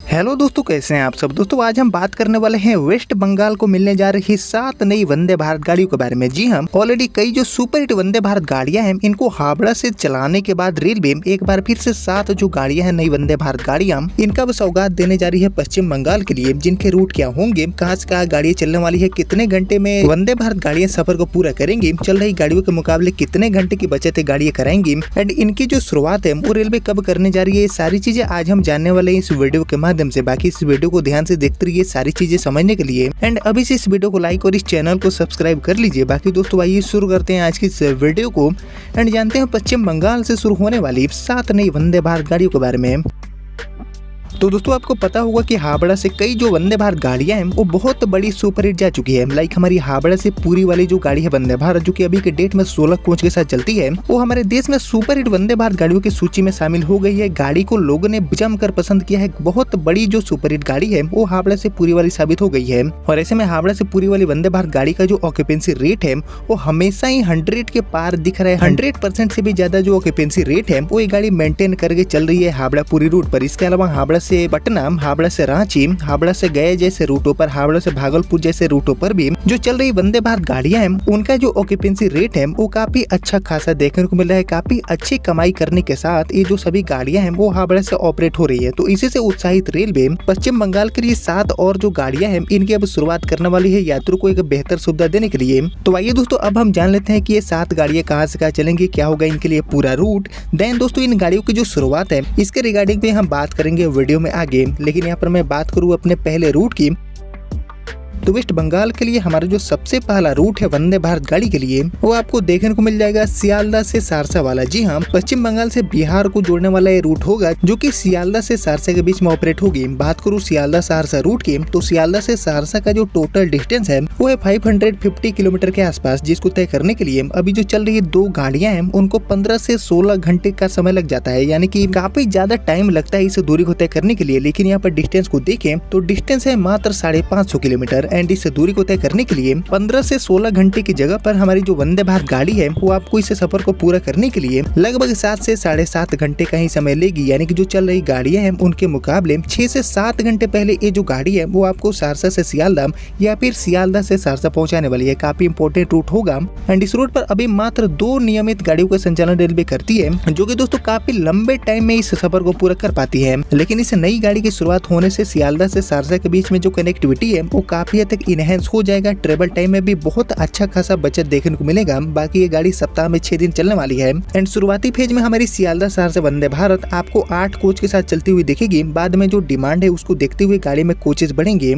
Hello दोस्तों, कैसे हैं आप सब। दोस्तों आज हम बात करने वाले हैं वेस्ट बंगाल को मिलने जा रही 7 नई वंदे भारत गाड़ियों के बारे में। जी हम ऑलरेडी कई जो सुपर हिट वंदे भारत गाड़ियां हैं, इनको हावड़ा से चलाने के बाद रेलवे एक बार फिर से 7 जो गाड़ियां हैं नई वंदे भारत गाड़ियां, इनका सौगात देने जा रही है पश्चिम बंगाल के लिए। जिनके रूट क्या होंगे, कहाँ से कहाँ गाड़ियां चलने वाली है, कितने घंटे में वंदे भारत गाड़ियां सफर को पूरा करेंगी, चल रही गाड़ियों के मुकाबले कितने घंटे की बचत गाड़ियां कराएंगी एंड इनकी जो शुरुआत है वो रेलवे कब करने जा रही है, ये सारी चीजें आज हम जानने वाले हैं इस वीडियो के माध्यम से। बाकी इस वीडियो को ध्यान से देखते रहिए सारी चीजें समझने के लिए एंड अभी से इस वीडियो को लाइक और इस चैनल को सब्सक्राइब कर लीजिए। बाकी दोस्तों आइए शुरू करते हैं आज की इस वीडियो को एंड जानते हैं पश्चिम बंगाल से शुरू होने वाली 7 नई वंदे भारत गाड़ियों के बारे में। तो दोस्तों आपको पता होगा कि हावड़ा से कई जो वंदे भारत गाड़ियां हैं वो बहुत बड़ी सुपर हिट जा चुकी है। लाइक हमारी हावड़ा से पूरी वाली जो गाड़ी है वंदे भारत, जो कि अभी के डेट में 16 कोच के साथ चलती है, वो हमारे देश में सुपर हिट वंदे भारत गाड़ियों की सूची में शामिल हो गई है। गाड़ी को लोगों ने जमकर पसंद किया है। बहुत बड़ी जो सुपर हिट गाड़ी है वो हावड़ा से पूरी वाली साबित हो गई है। और ऐसे में हावड़ा से पूरी वाली वंदे भारत गाड़ी का जो ऑक्यूपेंसी रेट है वो हमेशा ही 100 के पार दिख रहा है। 100% से भी ज्यादा जो ऑक्यूपेंसी रेट है वो ये गाड़ी मेंटेन करके चल रही है हावड़ा पूरी रूट पर। इसके अलावा हावड़ा से पटना, हावड़ा से रांची, हावड़ा से गया जैसे रूटों पर, हावड़ा से भागलपुर जैसे रूटों पर भी जो चल रही वंदे भारत गाड़ियां हैं उनका जो ऑक्यूपेंसी रेट है वो काफी अच्छा खासा देखने को मिल रहा है। काफी अच्छी कमाई करने के साथ ये जो सभी गाड़ियां हैं वो हावड़ा से ऑपरेट हो रही है। तो इसी से उत्साहित रेलवे पश्चिम बंगाल के लिए 7 और जो गाड़ियां हैं इनकी अब शुरुआत करने वाली है यात्रियों को एक बेहतर सुविधा देने के लिए। तो आइए दोस्तों अब हम जान लेते हैं कि ये 7 गाड़ियां कहाँ से कहाँ चलेंगी, क्या होगा इनके लिए पूरा रूट। देन दोस्तों इन गाड़ियों की जो शुरुआत है इसके रिगार्डिंग भी हम बात करेंगे वीडियो में आगे। लेकिन यहाँ पर मैं बात करूँ अपने पहले रूट की, तो वेस्ट बंगाल के लिए हमारा जो सबसे पहला रूट है वंदे भारत गाड़ी के लिए वो आपको देखने को मिल जाएगा सियालदह से सहरसा वाला। जी हाँ, पश्चिम बंगाल से बिहार को जोड़ने वाला ये रूट होगा जो कि सियालदह से सहरसा के बीच में ऑपरेट होगी। बात करूँ सियालदह सहरसा रूट की, तो सियालदह से सहरसा का जो टोटल डिस्टेंस है वो है 550 किलोमीटर के आसपास, जिसको तय करने के लिए अभी जो चल रही 2 गाड़ियां हैं उनको 15 से 16 घंटे का समय लग जाता है। यानी कि काफी ज्यादा टाइम लगता है इस दूरी को तय करने के लिए। लेकिन यहाँ पर डिस्टेंस को देखें तो डिस्टेंस है मात्र 550 किलोमीटर एंड इस दूरी को तय करने के लिए 15 से 16 घंटे की जगह पर हमारी जो वंदे भारत गाड़ी है वो आपको इस सफर को पूरा करने के लिए लगभग 7 से 7.5 घंटे का ही समय लेगी। यानी कि जो चल रही गाड़ियां हैं उनके मुकाबले 6 से 7 घंटे पहले ये जो गाड़ी है वो आपको सहरसा से सियालदह या फिर सियालदह से सहरसा पहुंचाने वाली है। काफी इंपोर्टेंट रूट होगा एंड इस रूट पर अभी मात्र 2 नियमित गाड़ियों का संचालन रेलवे करती है, जो कि दोस्तों काफी लंबे टाइम में इस सफर को पूरा कर पाती है। लेकिन इस नई गाड़ी की शुरुआत होने से सियालदह से सहरसा के बीच में जो कनेक्टिविटी है वो काफी हद तक इनहेंस हो जाएगा। ट्रेवल टाइम में भी बहुत अच्छा खासा बचत देखने को मिलेगा। बाकी ये गाड़ी सप्ताह में 6 दिन चलने वाली है एंड शुरुआती फेज में हमारी सियालदह सहरसा वंदे भारत आपको 8 कोच के साथ चलती हुई दिखेगी। बाद में जो डिमांड है उसको देखते हुए गाड़ी में कोचेस बढ़ेंगे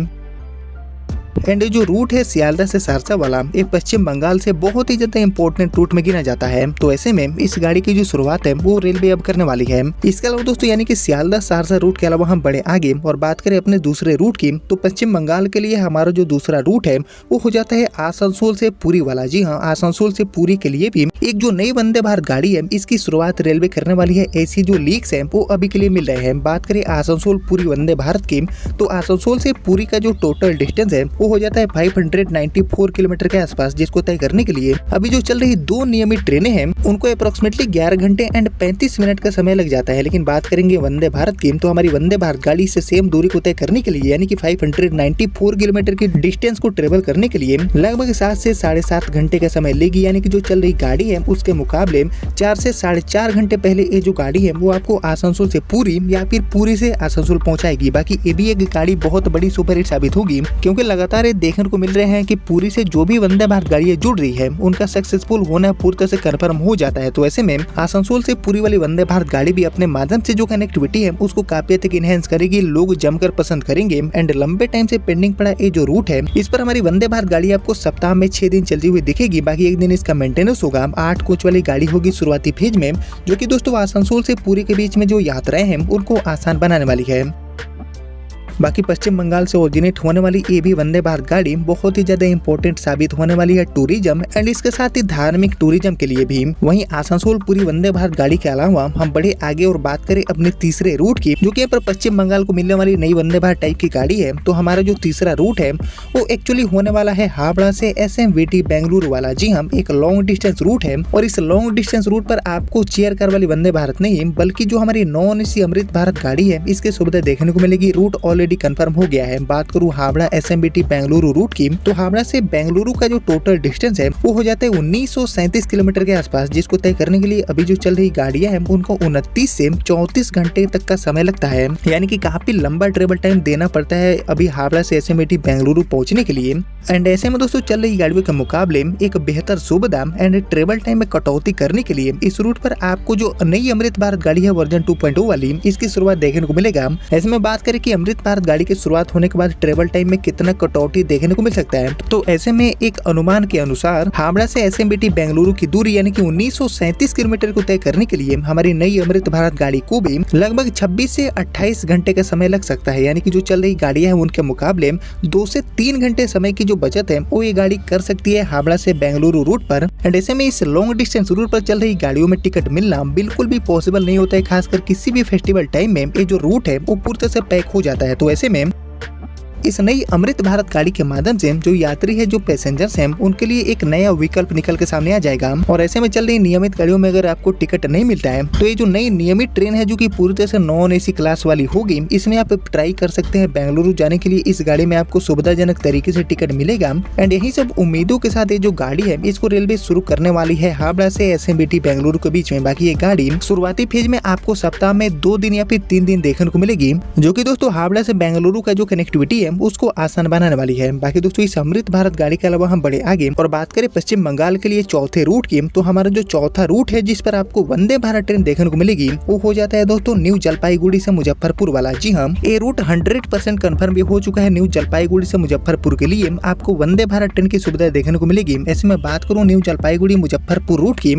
एंड जो रूट है सियालदह से सहरसा वाला एक पश्चिम बंगाल से बहुत ही ज्यादा इंपॉर्टेंट रूट में गिना जाता है। तो ऐसे में इस गाड़ी की जो शुरुआत है वो रेलवे अब करने वाली है। इसके अलावा दोस्तों यानी कि सियालदह सहरसा रूट के अलावा हम बढ़े आगे और बात करें अपने दूसरे रूट की, तो पश्चिम बंगाल के लिए हमारा जो दूसरा रूट है वो हो जाता है आसनसोल से पुरी वाला। जी हाँ, आसनसोल से पुरी के लिए भी एक जो नई वंदे भारत गाड़ी है इसकी शुरुआत रेलवे करने वाली है। ऐसी जो लीक्स है वो अभी के लिए मिल रहे हैं। बात करें आसनसोल पुरी वंदे भारत की, तो आसनसोल से पुरी का जो टोटल डिस्टेंस है वो हो जाता है 594 किलोमीटर के आसपास, जिसको तय करने के लिए अभी जो चल रही 2 नियमित ट्रेनें हैं उनको अप्रोक्सीमेटली 11 घंटे एंड 35 मिनट का समय लग जाता है। लेकिन बात करेंगे वंदे भारत की, तो हमारी वंदे भारत गाड़ी से सेम दूरी को तय करने के लिए यानी कि 594 किलोमीटर की डिस्टेंस को ट्रेवल करने के लिए लगभग 7 से 7.5 घंटे का समय लेगी। यानी कि जो चल रही गाड़ी है उसके मुकाबले 4 से 4.5 घंटे पहले ये जो गाड़ी है वो आपको आसनसोल से पुरी या फिर पुरी से आसनसोल पहुंचाएगी। बाकी ये भी एक गाड़ी बहुत बड़ी सुपर हिट साबित होगी, क्योंकि लगातार देखने को मिल रहे हैं कि पुरी से जो भी वंदे भारत गाड़ियां जुड़ रही है उनका सक्सेसफुल होना पूरी तरह से कंफर्म हो जाता है। तो ऐसे में आसनसोल से पुरी वाली वंदे भारत गाड़ी भी अपने माध्यम से जो कनेक्टिविटी है उसको काफी तक इनहेंस करेगी, लोग जमकर पसंद करेंगे एंड लंबे टाइम से पेंडिंग पड़ा ये जो रूट है इस पर हमारी वंदे भारत गाड़ी आपको सप्ताह में 6 दिन चलती हुई दिखेगी। बाकी एक दिन इसका मेंटेनेंस होगा। 8 कोच वाली गाड़ी होगी शुरुआती फेज में, जो कि दोस्तों आसनसोल से पुरी के बीच में जो यात्राएं हैं उनको आसान बनाने वाली है। बाकी पश्चिम बंगाल से ओरिजिनेट होने वाली ये भी वंदे भारत गाड़ी बहुत ही ज्यादा इंपॉर्टेंट साबित होने वाली है टूरिज्म एंड इसके साथ ही धार्मिक टूरिज्म के लिए भी। वहीं आसनसोल पूरी वंदे भारत गाड़ी के अलावा हम बढ़े आगे और बात करें अपने तीसरे रूट की, जो कि यहाँ पर पश्चिम बंगाल को मिलने वाली नई वंदे भारत टाइप की गाड़ी है। तो हमारा जो तीसरा रूट है वो एक्चुअली होने वाला है हावड़ा से SMVT बेंगलुरु वाला। जी हम एक लॉन्ग डिस्टेंस रूट है और इस लॉन्ग डिस्टेंस रूट पर आपको चेयर कार वाली वंदे भारत नहीं बल्कि जो हमारी नॉन AC अमृत भारत गाड़ी है इसकी सुविधा देखने को मिलेगी। रूट ऑलरेडी कंफर्म हो गया है। बात करूँ हावड़ा SMVT बेंगलुरु रूट की, तो हावड़ा से बेंगलुरु का जो टोटल डिस्टेंस है वो हो जाता है 1937 किलोमीटर के आसपास, जिसको तय करने के लिए अभी जो चल रही गाड़ियां हैं उनको 29 से 34 घंटे तक का समय लगता है, यानी कि काफी लंबा ट्रेवल टाइम देना पड़ता है अभी हावड़ा से SMVT बेंगलुरु पहुंचने के लिए। एंड ऐसे में दोस्तों चल रही गाड़ियों के मुकाबले एक बेहतर सुविधा एंड ट्रेवल टाइम में कटौती करने के लिए इस रूट पर आपको जो नई अमृत भारत गाड़ी है वर्जन 2.0 वाली, इसकी शुरुआत देखने को मिलेगा। ऐसे में बात करें कि अमृत भारत गाड़ी की शुरुआत होने के बाद ट्रेवल टाइम में कितना कटौती देखने को मिल सकता है, तो ऐसे में एक अनुमान के अनुसार हावड़ा से SMVT बेंगलुरु की दूरी यानी कि 1937 किलोमीटर को तय करने के लिए हमारी नई अमृत भारत गाड़ी को भी लगभग 26 से 28 घंटे का समय लग सकता है, यानी कि जो चल रही गाड़ियां हैं उनके मुकाबले 2 से 3 घंटे समय की जो बचत है वो ये गाड़ी कर सकती है हावड़ा से बेंगलुरु रूट पर। एंड ऐसे में इस लॉन्ग डिस्टेंस रूट पर चल रही गाड़ियों में टिकट मिलना बिल्कुल भी पॉसिबल नहीं होता है, खासकर किसी भी फेस्टिवल टाइम में ये जो रूट है वो पूरी तरह से पैक हो जाता है। तो ऐसे में इस नई अमृत भारत गाड़ी के माध्यम से जो यात्री है, जो पैसेंजर्स हैं, उनके लिए एक नया विकल्प निकल के सामने आ जाएगा। और ऐसे में चल रही नियमित गाड़ियों में अगर आपको टिकट नहीं मिलता है तो ये जो नई नियमित ट्रेन है जो कि पूरी तरह से नॉन AC क्लास वाली होगी, इसमें आप ट्राई कर सकते हैं बेंगलुरु जाने के लिए। इस गाड़ी में आपको सुविधाजनक तरीके से टिकट मिलेगा। एंड यही सब उम्मीदों के साथ ये जो गाड़ी है इसको रेलवे शुरू करने वाली है हावड़ा से SMVT बेंगलुरु के बीच में। बाकी ये गाड़ी शुरुआती फेज में आपको सप्ताह में 2 दिन या फिर 3 दिन देखने को मिलेगी, जो कि दोस्तों हावड़ा से बेंगलुरु का जो कनेक्टिविटी है उसको आसान बनाने वाली है। बाकी दोस्तों इस अमृत भारत गाड़ी के अलावा हम बढ़े आगे और बात करें पश्चिम बंगाल के लिए चौथे रूट की, तो हमारा जो चौथा रूट है जिस पर आपको वंदे भारत ट्रेन देखने को मिलेगी वो हो जाता है दोस्तों न्यू जलपाईगुड़ी से मुजफ्फरपुर वाला। जी हाँ, ये रूट 100% कंफर्म भी हो चुका है। न्यू जलपाईगुड़ी से मुजफ्फरपुर के लिए आपको वंदे भारत ट्रेन की सुविधा देखने को मिलेगी। ऐसे में बात करूँ न्यू जलपाईगुड़ी मुजफ्फरपुर रूट की,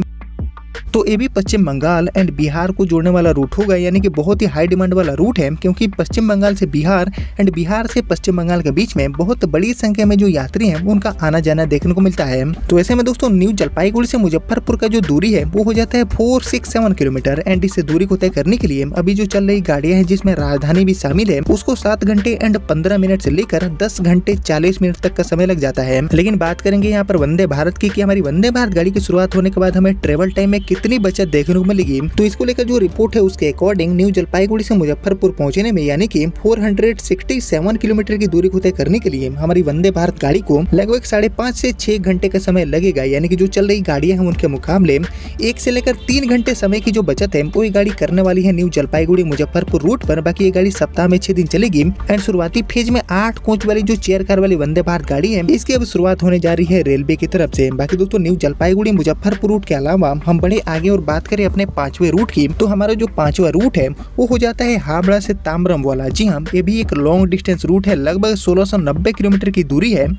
तो ये भी पश्चिम बंगाल एंड बिहार को जोड़ने वाला रूट होगा, यानी कि बहुत ही हाई डिमांड वाला रूट है, क्योंकि पश्चिम बंगाल से बिहार एंड बिहार से पश्चिम बंगाल के बीच में बहुत बड़ी संख्या में जो यात्री हैं उनका आना जाना देखने को मिलता है। तो ऐसे में दोस्तों न्यू जलपाईगुड़ी से मुजफ्फरपुर का जो दूरी है वो हो जाता है 467 किलोमीटर। एंड इस दूरी को तय करने के लिए अभी जो चल रही गाड़ियां हैं जिसमें राजधानी भी शामिल है उसको 7 घंटे एंड 15 मिनट से लेकर 10 घंटे 40 मिनट तक का समय लग जाता है। लेकिन बात करेंगे यहाँ पर वंदे भारत की, हमारी वंदे भारत गाड़ी की शुरुआत होने के बाद हमें ट्रेवल टाइम में कितनी बचत देखने को मिलेगी। तो इसको लेकर जो रिपोर्ट है उसके अकॉर्डिंग न्यू जलपाईगुड़ी से मुजफ्फरपुर पहुंचने में यानी कि 467 किलोमीटर की दूरी को तय करने के लिए हमारी वंदे भारत गाड़ी को लगभग 5.5 से 6 घंटे का समय लगेगा, यानी कि जो चल रही गाड़ियां हैं उनके मुकाबले 1 से लेकर 3 घंटे समय की जो बचत है वो ये गाड़ी करने वाली है न्यू जलपाईगुड़ी मुजफ्फरपुर रूट पर। बाकी ये गाड़ी सप्ताह में 6 दिन चलेगी एंड शुरुआती फेज में 8 कोच वाली जो चेयर कार वाली वंदे भारत गाड़ी है इसकी अब शुरुआत होने जा रही है रेलवे की तरफ से। बाकी दोस्तों न्यू जलपाईगुड़ी मुजफ्फरपुर रूट के अलावा हम बढ़े आगे और बात करें अपने 5वें रूट की, तो हमारा जो 5वां रूट है वो हो जाता है हावड़ा से ताम्बरम वाला। जी हाँ, ये भी एक लॉन्ग डिस्टेंस रूट है, लगभग 1690 किलोमीटर की दूरी है।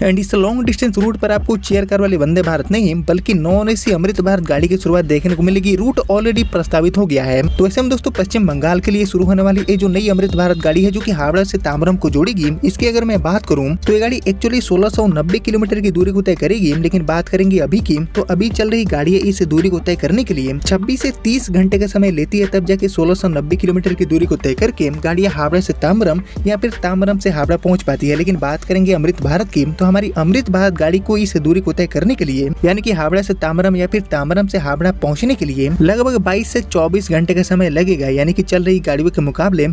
एंड इस लॉन्ग डिस्टेंस रूट पर आपको चेयर कार वाली वंदे भारत नहीं बल्कि नॉन AC अमृत भारत गाड़ी की शुरुआत देखने को मिलेगी। रूट ऑलरेडी प्रस्तावित हो गया है। तो ऐसे में दोस्तों पश्चिम बंगाल के लिए शुरू होने वाली ये जो नई अमृत भारत गाड़ी है जो कि हावड़ा से ताम्बरम को जोड़ेगी, इसकी अगर मैं बात करूं तो ये गाड़ी एक्चुअली 1690 किलोमीटर की दूरी को तय करेगी। लेकिन बात करेंगे अभी की, तो अभी चल रही गाड़ी है इस दूरी को तय करने के लिए 26 से 30 घंटे का समय लेती है, तब जाके 1690 किलोमीटर की दूरी को तय करके गाड़ी हावड़ा से ताम्बरम या फिर ताम्बरम से हावड़ा पहुंच पाती है। लेकिन बात करेंगे अमृत भारत की, तो हमारी अमृत भारत गाड़ी को इस दूरी को तय करने के लिए यानी कि हावड़ा से ताम्बरम या फिर ताम्बरम से हावड़ा पहुंचने के लिए लगभग 22 से 24 घंटे का समय लगेगा, यानी कि चल रही गाड़ियों के मुकाबले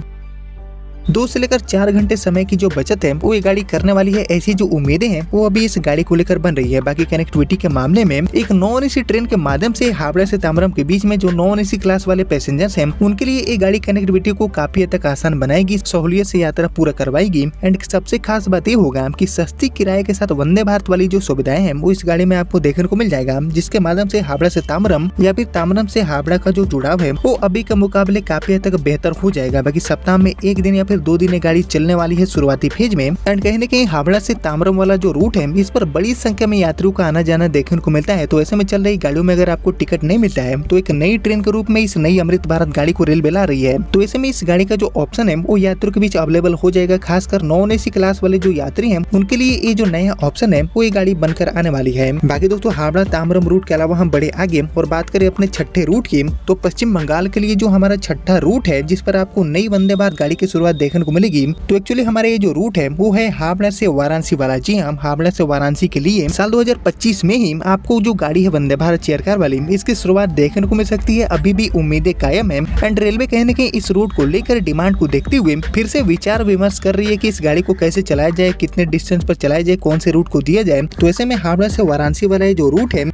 2 से लेकर 4 घंटे समय की जो बचत है वो ये गाड़ी करने वाली है। ऐसी जो उम्मीदें हैं वो अभी इस गाड़ी को लेकर बन रही है। बाकी कनेक्टिविटी के मामले में एक नॉन AC ट्रेन के माध्यम से हावड़ा से ताम्बरम के बीच में जो नॉन AC क्लास वाले पैसेंजर्स हैं उनके लिए ये गाड़ी कनेक्टिविटी को काफी हद तक आसान बनाएगी, सहूलियत से यात्रा पूरा करवाएगी। एंड सबसे खास बात ये होगा कि सस्ती किराए के साथ वंदे भारत वाली जो सुविधाएं हैं वो इस गाड़ी में आपको देखने को मिल जाएगा, जिसके माध्यम से हावड़ा से ताम्बरम या फिर ताम्बरम से हावड़ा का जो जुड़ाव है वो अभी के मुकाबले काफी हद तक बेहतर हो जाएगा। बाकी सप्ताह में 1 दिन या फिर 2 दिन ये गाड़ी चलने वाली है शुरुआती फेज में। एंड कहीं न कहीं हावड़ा से ताम्रम वाला जो रूट है इस पर बड़ी संख्या में यात्रियों का आना जाना देखने को मिलता है। तो ऐसे में चल रही गाड़ियों में अगर आपको टिकट नहीं मिलता है तो एक नई ट्रेन के रूप में इस नई अमृत भारत गाड़ी को रेलवे ला रही है। तो ऐसे में इस गाड़ी का जो ऑप्शन है वो यात्रियों के बीच अवेलेबल हो जाएगा। खासकर नॉन एसी क्लास वाले जो यात्री हैं उनके लिए ये जो नया ऑप्शन है वो ये गाड़ी बनकर आने वाली है। बाकी दोस्तों हावड़ा ताम्रम रूट के अलावा हम बढ़े आगे और बात करें अपने छठे रूट की, तो पश्चिम बंगाल के लिए जो हमारा छठा रूट है जिस पर आपको नई वंदे भारत गाड़ी की शुरुआत देखने को मिलेगी, तो एक्चुअली हमारा ये जो रूट है वो है हावड़ा से वाराणसी वाला। जी हाँ, हावड़ा से वाराणसी के लिए साल 2025 में ही आपको जो गाड़ी है वंदे भारत चेयर कार वाली इसकी शुरुआत देखने को मिल सकती है। अभी भी उम्मीदें कायम है एंड रेलवे कहने के इस रूट को लेकर डिमांड को देखते हुए फिर से विचार विमर्श कर रही है कि इस गाड़ी को कैसे चलाया जाए, कितने डिस्टेंस पर चलाया जाए, कौन से रूट को दिया जाए। तो ऐसे में हावड़ा से वाराणसी वाला जो रूट है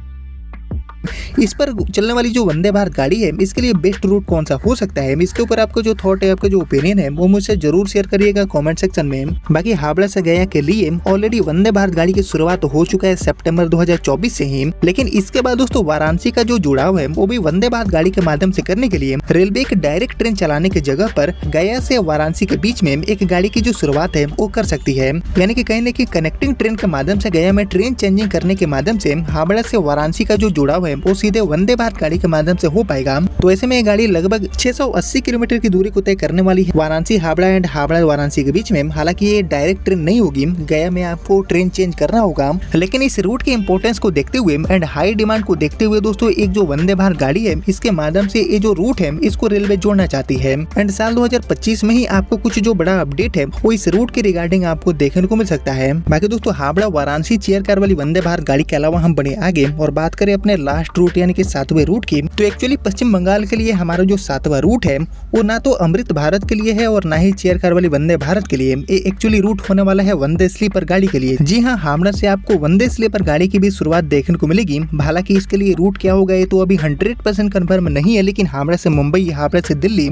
इस पर चलने वाली जो वंदे भारत गाड़ी है इसके लिए बेस्ट रूट कौन सा हो सकता है, इसके ऊपर आपका जो थॉट है, आपका जो ओपिनियन है वो मुझसे जरूर शेयर करिएगा कमेंट सेक्शन में। बाकी हावड़ा से गया के लिए ऑलरेडी वंदे भारत गाड़ी की शुरुआत हो चुका है सितंबर 2024 से ही, लेकिन इसके बाद दोस्तों वाराणसी का जो जुड़ाव है वो भी वंदे भारत गाड़ी के माध्यम से करने के लिए रेलवे एक डायरेक्ट ट्रेन चलाने की जगह पर गया से वाराणसी के बीच में एक गाड़ी की जो शुरुआत है वो कर सकती है। यानी कि कहीं न कहीं कनेक्टिंग ट्रेन के माध्यम से गया में ट्रेन चेंजिंग करने के माध्यम से हावड़ा से वाराणसी का जो जुड़ाव है वो सीधे वंदे भारत गाड़ी के माध्यम से हो पाएगा। तो ऐसे में ये गाड़ी लगभग 680 किलोमीटर की दूरी को तय करने वाली है वाराणसी हावड़ा एंड हावड़ा वाराणसी के बीच में। हालांकि ये डायरेक्ट ट्रेन नहीं होगी, गया में आपको ट्रेन चेंज करना होगा, लेकिन इस रूट के इंपोर्टेंस को देखते हुए एंड हाई डिमांड को देखते हुए दोस्तों एक जो वंदे भारत गाड़ी है इसके माध्यम से ये जो रूट है इसको रेलवे जोड़ना चाहती है। एंड साल 2025 में ही आपको कुछ जो बड़ा अपडेट है वो इस रूट के रिगार्डिंग आपको देखने को मिल सकता है। बाकी दोस्तों हावड़ा वाराणसी चेयर कार वाली वंदे भारत गाड़ी के अलावा हम बढ़े आगे और बात करें अपने लास्ट रूट यानी कि 7वें रूट की, तो एक्चुअली पश्चिम बंगाल के लिए हमारा जो 7वां रूट है वो ना तो अमृत भारत के लिए है और ना ही चेयर कार वाली वंदे भारत के लिए। ये एक्चुअली रूट होने वाला है वंदे स्लीपर गाड़ी के लिए। जी हाँ, हावड़ा से आपको वंदे स्लीपर गाड़ी की भी शुरुआत देखने को मिलेगी। हालांकि इसके लिए रूट क्या होगा ये तो अभी 100% कंफर्म नहीं है, लेकिन हावड़ा से मुंबई, हावड़ा से दिल्ली,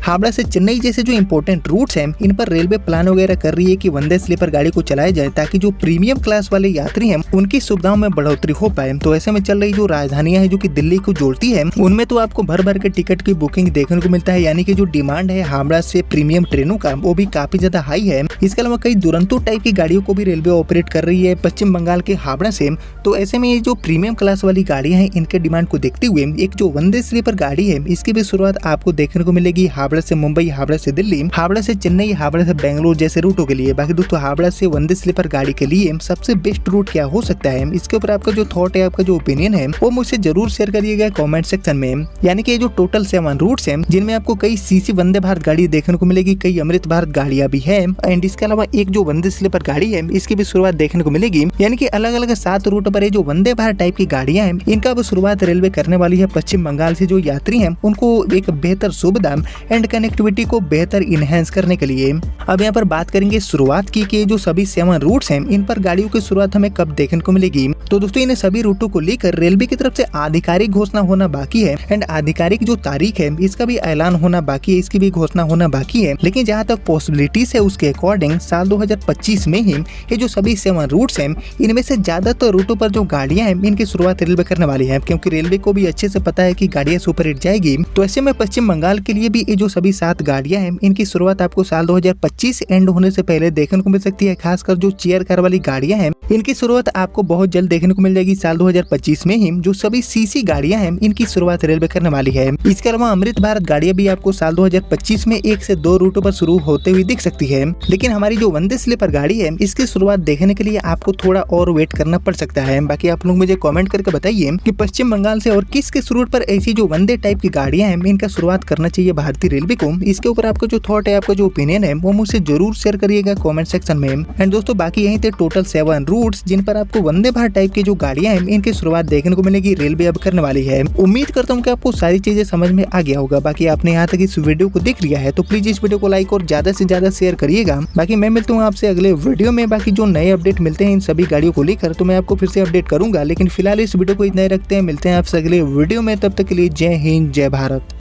हावड़ा से चेन्नई जैसे जो इंपॉर्टेंट रूट्स हैं इन पर रेलवे प्लान वगैरह कर रही है कि वंदे स्लीपर गाड़ी को चलाया जाए ताकि जो प्रीमियम क्लास वाले यात्री हैं उनकी सुविधाओं में बढ़ोतरी हो पाए। तो ऐसे में चल रही जो राजधानियां हैं जो कि दिल्ली को जोड़ती है उनमें तो आपको भर भर के टिकट की बुकिंग देखने को मिलता है। यानी कि जो डिमांड है हावड़ा से प्रीमियम ट्रेनों का वो भी काफी ज्यादा हाई है। इसके अलावा कई दुरंतो टाइप की गाड़ियों को भी रेलवे ऑपरेट कर रही है पश्चिम बंगाल के हावड़ा से। तो ऐसे में ये जो प्रीमियम क्लास वाली गाड़ियां हैं इनके डिमांड को देखते हुए एक जो वंदे स्लीपर गाड़ी है इसकी भी शुरुआत आपको देखने को मिलेगी हावड़ा से मुंबई, हावड़ा से दिल्ली, हावड़ा से चेन्नई, हावड़ा से बेंगलुरु जैसे रूटों के लिए। बाकी दोस्तों हावड़ा से वंदे स्लीपर गाड़ी के लिए सबसे बेस्ट रूट क्या हो सकता है, इसके ऊपर आपका जो थॉट है, आपका जो ओपिनियन है वो मुझसे जरूर शेयर करिएगा कमेंट सेक्शन में। यानी कि ये जो टोटल 7 रूट्स हैं जिनमें आपको कई सीसी वंदे भारत गाड़ी देखने को मिलेगी, कई अमृत भारत गाड़ियां भी है एंड इसके अलावा एक जो वंदे स्लीपर गाड़ी है इसकी भी शुरुआत देखने को मिलेगी। यानी कि अलग अलग 7 रूट पर ये जो वंदे भारत टाइप की गाड़ियां हैं इनका भी शुरुआत रेलवे करने वाली है। पश्चिम बंगाल से जो यात्री हैं उनको एक बेहतर सुविधा एंड कनेक्टिविटी को बेहतर इनहेंस करने के लिए। अब यहाँ पर बात करेंगे शुरुआत की कि जो सभी 7 रूट्स हैं इन पर गाड़ियों की शुरुआत हमें कब देखने को मिलेगी। तो दोस्तों इन सभी रूटों को लेकर रेलवे की तरफ से आधिकारिक घोषणा होना बाकी है एंड आधिकारिक जो तारीख है इसका भी ऐलान होना बाकी है, इसकी भी घोषणा होना बाकी है। लेकिन जहाँ तक पॉसिबिलिटीज है उसके अकॉर्डिंग साल 2025 में ही ये जो सभी 7 रूट्स हैं इनमें से ज्यादातर रूटों पर जो गाड़ियां हैं इनकी शुरुआत रेलवे करने वाली है, क्योंकि रेलवे को भी अच्छे से पता है कि गाड़ियां सुपर हिट जाएगी। तो ऐसे में पश्चिम बंगाल के लिए भी ये जो सभी 7 गाड़ियां हैं इनकी शुरुआत आपको साल 2025 एंड होने से पहले देखने को मिल सकती है। खासकर जो चेयर कार वाली गाड़ियां हैं इनकी शुरुआत आपको बहुत जल्द देखने को मिल जाएगी। साल 2025 में ही जो सभी सीसी गाड़ियां हैं इनकी शुरुआत रेलवे करने वाली है। इसके अलावा अमृत भारत गाड़ियां भी आपको साल 2025 में 1 से 2 रूटों पर शुरू होते हुए दिख सकती है। लेकिन हमारी जो वंदे स्लीपर गाड़ी है इसकी शुरुआत देखने के लिए आपको थोड़ा और वेट करना पड़ सकता है। बाकी आप लोग मुझे कमेंट करके बताइए कि पश्चिम बंगाल से और किस किस रूट पर ऐसी जो वंदे टाइप की गाड़ियां हैं इनका शुरुआत करना चाहिए भारतीय रेलवे को। इसके ऊपर आपका जो थॉट है, आपका जो ओपिनियन है वो मुझसे जरूर शेयर करिएगा कमेंट सेक्शन में। एंड दोस्तों बाकी यही थे टोटल 7 रूट्स जिन पर आपको वंदे भारत टाइप की जो गाड़ियां हैं इनकी शुरुआत देखने को मिलेगी, रेलवे अब करने वाली है। उम्मीद करता हूँ कि आपको सारी चीजें समझ में आ गया होगा। बाकी आपने यहाँ तक इस वीडियो को देख लिया है तो प्लीज इस वीडियो को लाइक और ज्यादा से ज्यादा शेयर करिएगा। बाकी मैं मिलता हूँ आपसे अगले वीडियो में। बाकी जो नए अपडेट मिलते हैं इन सभी गाड़ियों को लेकर तो मैं आपको फिर से अपडेट करूंगा। लेकिन फिलहाल इस वीडियो को इतना ही रखते हैं, मिलते हैं आपसे अगले वीडियो में। तब तक के लिए जय हिंद, जय भारत।